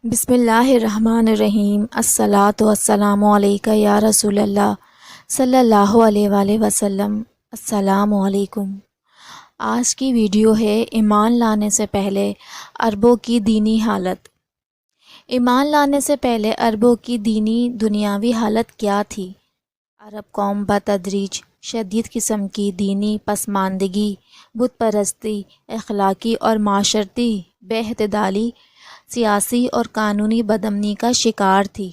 بسم اللہ الرحمن الرحیم۔ الصلاۃ والسلام علیکہ یا رسول اللہ صلی اللہ علیہ وآلہ وسلم۔ السلام علیکم۔ آج کی ویڈیو ہے ایمان لانے سے پہلے عربوں کی دینی حالت۔ ایمان لانے سے پہلے عربوں کی دینی دنیاوی حالت کیا تھی؟ عرب قوم بتدریج شدید قسم کی دینی پسماندگی، بت پرستی، اخلاقی اور معاشرتی بے اعتدالی، سیاسی اور قانونی بدامنی کا شکار تھی،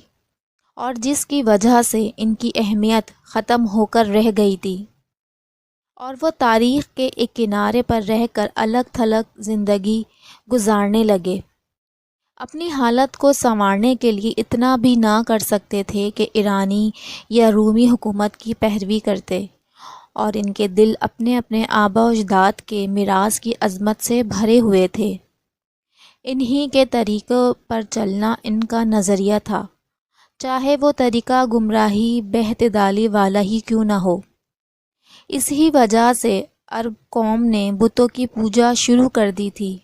اور جس کی وجہ سے ان کی اہمیت ختم ہو کر رہ گئی تھی، اور وہ تاریخ کے ایک کنارے پر رہ کر الگ تھلگ زندگی گزارنے لگے۔ اپنی حالت کو سنوارنے کے لیے اتنا بھی نہ کر سکتے تھے کہ ایرانی یا رومی حکومت کی پیروی کرتے، اور ان کے دل اپنے اپنے آباء و اجداد کے میراث کی عظمت سے بھرے ہوئے تھے۔ انہی کے طریقوں پر چلنا ان کا نظریہ تھا، چاہے وہ طریقہ گمراہی بے اعتدالی والا ہی کیوں نہ ہو۔ اسی وجہ سے عرب قوم نے بتوں کی پوجا شروع کر دی تھی۔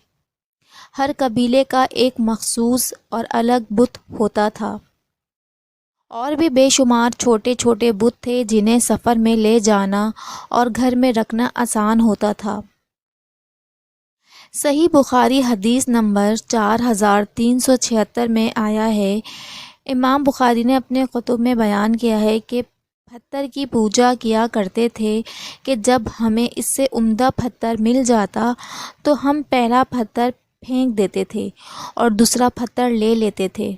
ہر قبیلے کا ایک مخصوص اور الگ بت ہوتا تھا، اور بھی بے شمار چھوٹے چھوٹے بت تھے جنہیں سفر میں لے جانا اور گھر میں رکھنا آسان ہوتا تھا۔ صحیح بخاری حدیث نمبر 4376 میں آیا ہے، امام بخاری نے اپنے کتب میں بیان کیا ہے کہ پتھر کی پوجا کیا کرتے تھے کہ جب ہمیں اس سے عمدہ پتھر مل جاتا تو ہم پہلا پتھر پھینک دیتے تھے اور دوسرا پتھر لے لیتے تھے۔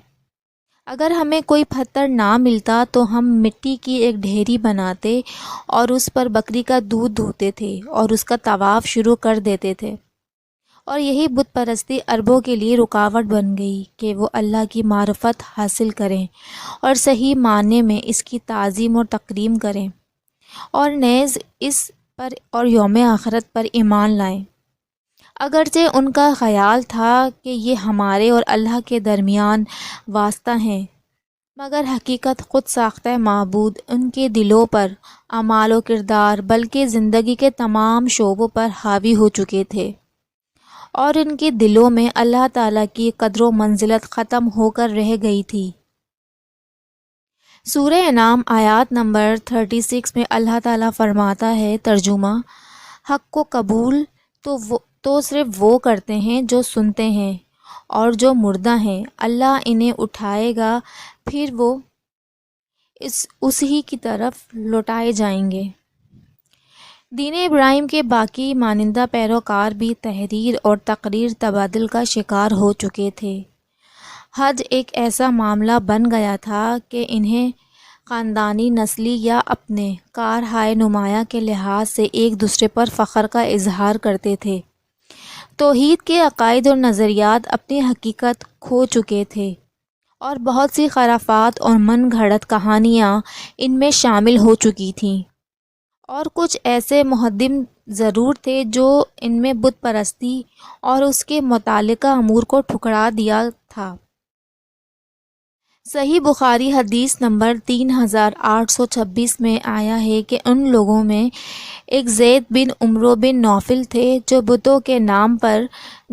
اگر ہمیں کوئی پتھر نہ ملتا تو ہم مٹی کی ایک ڈھیری بناتے اور اس پر بکری کا دودھ دھوتے تھے اور اس کا طواف شروع کر دیتے تھے، اور یہی بت پرستی عربوں کے لیے رکاوٹ بن گئی کہ وہ اللہ کی معرفت حاصل کریں اور صحیح معنی میں اس کی تعظیم اور تکریم کریں، اور نیز اس پر اور یوم آخرت پر ایمان لائیں۔ اگرچہ ان کا خیال تھا کہ یہ ہمارے اور اللہ کے درمیان واسطہ ہیں، مگر حقیقت خود ساختہ معبود ان کے دلوں پر، اعمال و کردار، بلکہ زندگی کے تمام شعبوں پر حاوی ہو چکے تھے، اور ان کے دلوں میں اللہ تعالیٰ کی قدر و منزلت ختم ہو کر رہ گئی تھی۔ سورہ انعام آیات نمبر 36 میں اللہ تعالیٰ فرماتا ہے، ترجمہ: حق کو قبول تو صرف وہ کرتے ہیں جو سنتے ہیں، اور جو مردہ ہیں اللہ انہیں اٹھائے گا، پھر وہ اسی کی طرف لوٹائے جائیں گے۔ دین ابراہیم کے باقی مانندہ پیروکار بھی تحریر اور تقریر تبادل کا شکار ہو چکے تھے۔ حج ایک ایسا معاملہ بن گیا تھا کہ انہیں خاندانی، نسلی یا اپنے کارہائے نمایاں کے لحاظ سے ایک دوسرے پر فخر کا اظہار کرتے تھے۔ توحید کے عقائد اور نظریات اپنی حقیقت کھو چکے تھے، اور بہت سی خرافات اور من گھڑت کہانیاں ان میں شامل ہو چکی تھیں، اور کچھ ایسے محدثین ضرور تھے جو ان میں بت پرستی اور اس کے متعلقہ امور کو ٹھکرا دیا تھا۔ صحیح بخاری حدیث نمبر 3826 میں آیا ہے کہ ان لوگوں میں ایک زید بن عمرو بن نوفل تھے جو بتوں کے نام پر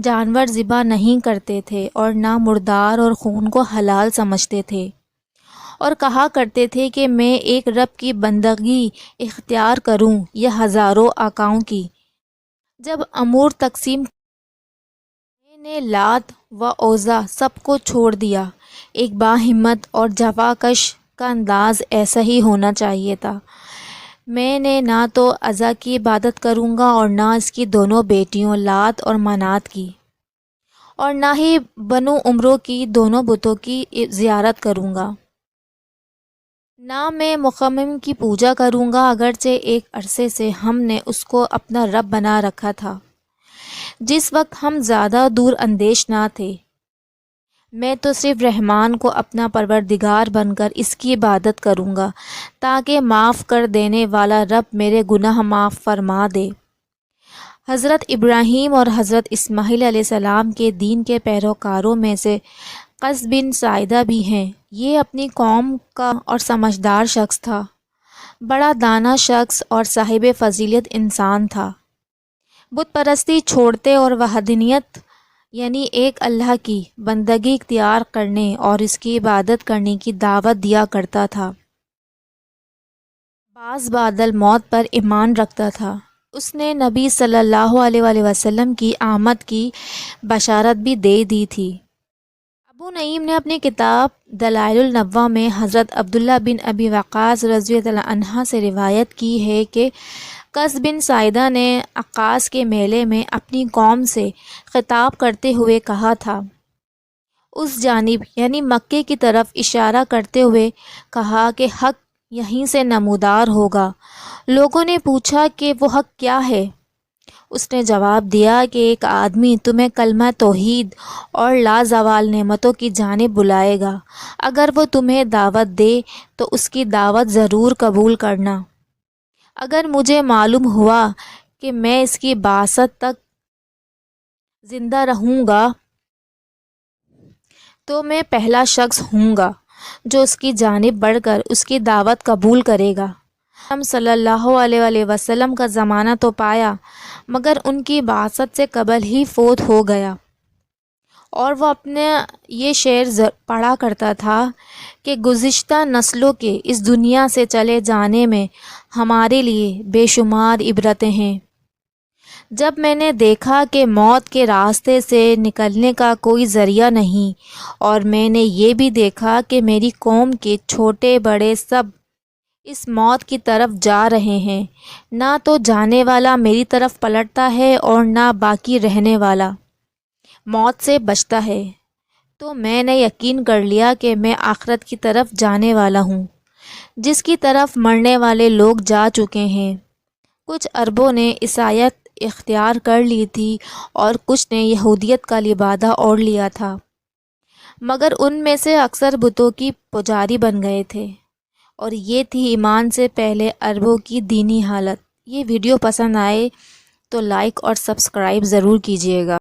جانور ذبح نہیں کرتے تھے اور نہ مردار اور خون کو حلال سمجھتے تھے، اور کہا کرتے تھے کہ میں ایک رب کی بندگی اختیار کروں یا ہزاروں آقاؤں کی۔ جب امور تقسیم میں نے لات و عزیٰ سب کو چھوڑ دیا۔ ایک باہمت اور جفاکش کا انداز ایسا ہی ہونا چاہیے تھا۔ میں نے نہ تو عزیٰ کی عبادت کروں گا اور نہ اس کی دونوں بیٹیوں لات اور منات کی، اور نہ ہی بنو عمرو کی دونوں بتوں کی زیارت کروں گا، نہ میں مخمم کی پوجا کروں گا، اگرچہ ایک عرصے سے ہم نے اس کو اپنا رب بنا رکھا تھا۔ جس وقت ہم زیادہ دور اندیش نہ تھے، میں تو صرف رحمان کو اپنا پروردگار بن کر اس کی عبادت کروں گا تاکہ معاف کر دینے والا رب میرے گناہ معاف فرما دے۔ حضرت ابراہیم اور حضرت اسماعیل علیہ السلام کے دین کے پیروکاروں میں سے قیس بن ساعدہ بھی ہیں۔ یہ اپنی قوم کا اور سمجھدار شخص تھا، بڑا دانا شخص اور صاحب فضیلت انسان تھا۔ بت پرستی چھوڑتے اور وحدانیت یعنی ایک اللہ کی بندگی اختیار کرنے اور اس کی عبادت کرنے کی دعوت دیا کرتا تھا۔ بعض بعد موت پر ایمان رکھتا تھا۔ اس نے نبی صلی اللہ علیہ وآلہ وسلم کی آمد کی بشارت بھی دے دی تھی۔ ابو نعیم نے اپنی کتاب دلائل النبوہ میں حضرت عبداللہ بن ابی وقاص رضی اللہ عنہ سے روایت کی ہے کہ قیس بن ساعدہ نے عکاص کے میلے میں اپنی قوم سے خطاب کرتے ہوئے کہا تھا، اس جانب یعنی مکے کی طرف اشارہ کرتے ہوئے کہا کہ حق یہیں سے نمودار ہوگا۔ لوگوں نے پوچھا کہ وہ حق کیا ہے؟ اس نے جواب دیا کہ ایک آدمی تمہیں کلمہ توحید اور لازوال نعمتوں کی جانب بلائے گا۔ اگر وہ تمہیں دعوت دے تو اس کی دعوت ضرور قبول کرنا۔ اگر مجھے معلوم ہوا کہ میں اس کی بعثت تک زندہ رہوں گا تو میں پہلا شخص ہوں گا جو اس کی جانب بڑھ کر اس کی دعوت قبول کرے گا۔ ہم صلی اللہ علیہ وآلہ وسلم کا زمانہ تو پایا مگر ان کی بعثت سے قبل ہی فوت ہو گیا، اور وہ اپنے یہ شعر پڑھا کرتا تھا کہ گزشتہ نسلوں کے اس دنیا سے چلے جانے میں ہمارے لیے بے شمار عبرتیں ہیں۔ جب میں نے دیکھا کہ موت کے راستے سے نکلنے کا کوئی ذریعہ نہیں، اور میں نے یہ بھی دیکھا کہ میری قوم کے چھوٹے بڑے سب اس موت کی طرف جا رہے ہیں، نہ تو جانے والا میری طرف پلٹتا ہے اور نہ باقی رہنے والا موت سے بچتا ہے، تو میں نے یقین کر لیا کہ میں آخرت کی طرف جانے والا ہوں، جس کی طرف مرنے والے لوگ جا چکے ہیں۔ کچھ عربوں نے عیسائیت اختیار کر لی تھی اور کچھ نے یہودیت کا لبادہ اوڑھ لیا تھا، مگر ان میں سے اکثر بتوں کی پجاری بن گئے تھے، اور یہ تھی ایمان سے پہلے عربوں کی دینی حالت۔ یہ ویڈیو پسند آئے تو لائک اور سبسکرائب ضرور کیجیے گا۔